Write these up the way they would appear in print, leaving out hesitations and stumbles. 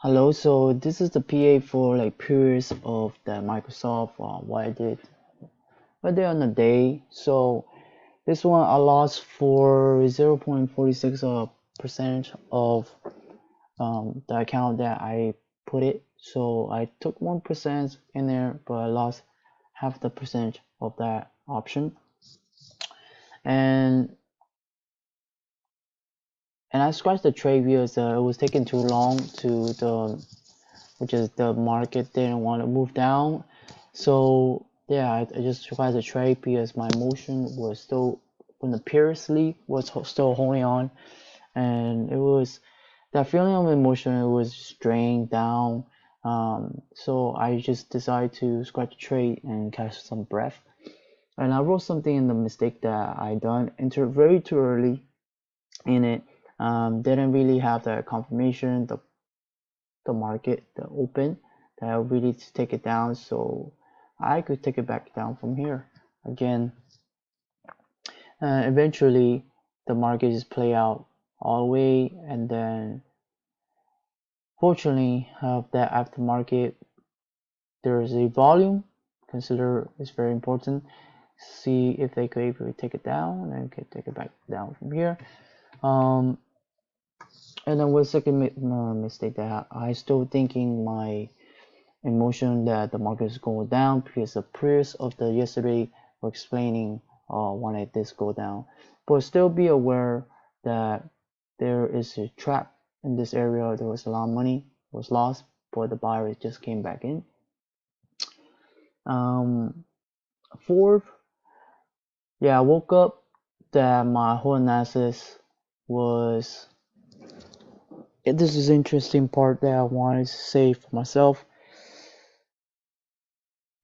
Hello, so this is the PA for like periods of the Microsoft what I did on the day. So this one I lost for 0.46 percentage of the account that I put it. So I took 1% in there, but I lost half the percentage of that option. And I scratched the trade because it was taking too long to which is the market didn't want to move down. So yeah, I just tried to trade because my emotion was still when the previous league was still holding on, and it was that feeling of emotion. It was drained down. So I just decided to scratch the trade and catch some breath. And I wrote something in the mistake that I done enter very too early in it. Didn't really have the confirmation, the market, the open, that I really to take it down, so I could take it back down from here again. Eventually, the market just play out all the way, and then fortunately, that aftermarket, there is a volume. Consider is very important. See if they could able to take it down, and could take it back down from here. Um, and then with second mistake that I still thinking my emotion that the market is going down because the prayers of the yesterday were explaining when it did go down. But still be aware that there is a trap in this area. There was a lot of money was lost, but the buyer just came back in. Um, Fourth, yeah, I woke up that my whole analysis was. This is interesting part that I wanted to say for myself.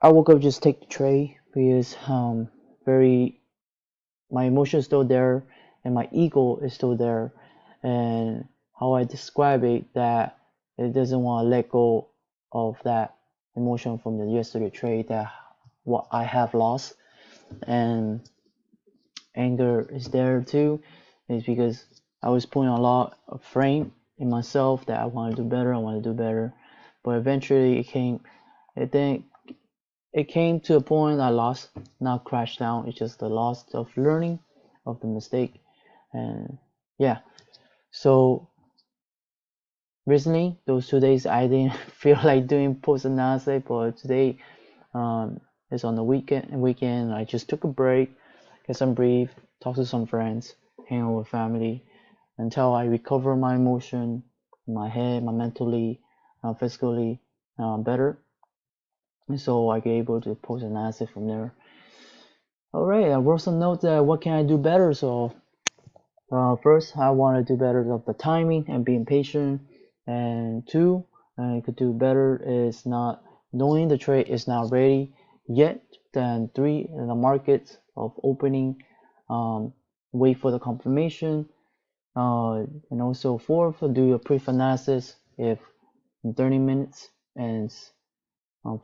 I woke up just take the trade because very my emotion is still there and my ego is still there, and how I describe it that it doesn't want to let go of that emotion from the yesterday trade that what I have lost, and anger is there too. Is because I was putting a lot of frame in myself that I want to do better, I want to do better, but eventually it didn't it came to a point I lost, not crashed down. It's just the loss of learning of the mistake. And yeah, so recently, those 2 days, I didn't feel like doing post analysis, but today um, is on the weekend. I just took a break, get some breathe, talk to some friends, hang out with family until I recover my emotion, my head, my mentally, physically better. And so I get able to post analysis from there. All right, I wrote some notes that what can I do better. So first, I want to do better of the timing and being patient. And two, I could do better is not knowing the trade is not ready yet. Then three, in the markets of opening, um, wait for the confirmation. And also fourth, do a brief analysis if in 30 minutes. And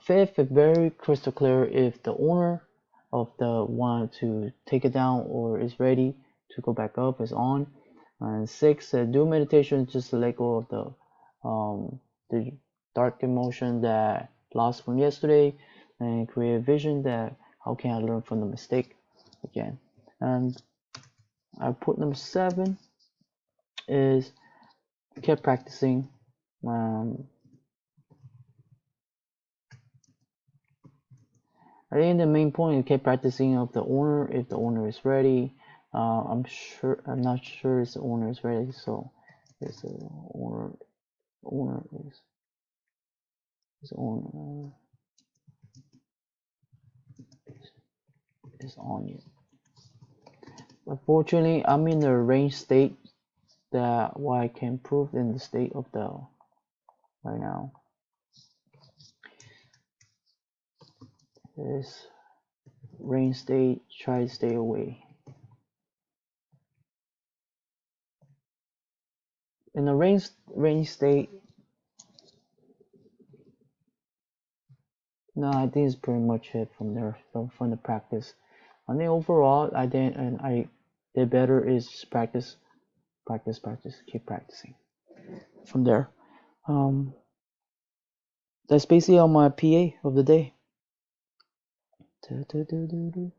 fifth, very crystal clear if the owner of the want to take it down or is ready to go back up is on. And six, do meditation just to let go of the dark emotion that lost from yesterday and create a vision that how can I learn from the mistake again. And I put number seven is keep practicing. Um, I think the main point is keep practicing of the owner if the owner is ready. I'm not sure if the owner is ready, so if the owner is owner is on it. Unfortunately, I'm in the range state that what I can prove in the state of the right now. This range state, try to stay away. In the range state, no, I think it's pretty much it from there, from the practice. I think overall, I did better is just practice, practice, practice, keep practicing from there. Um, that's basically on my PA of the day. Do, do, do, do, do.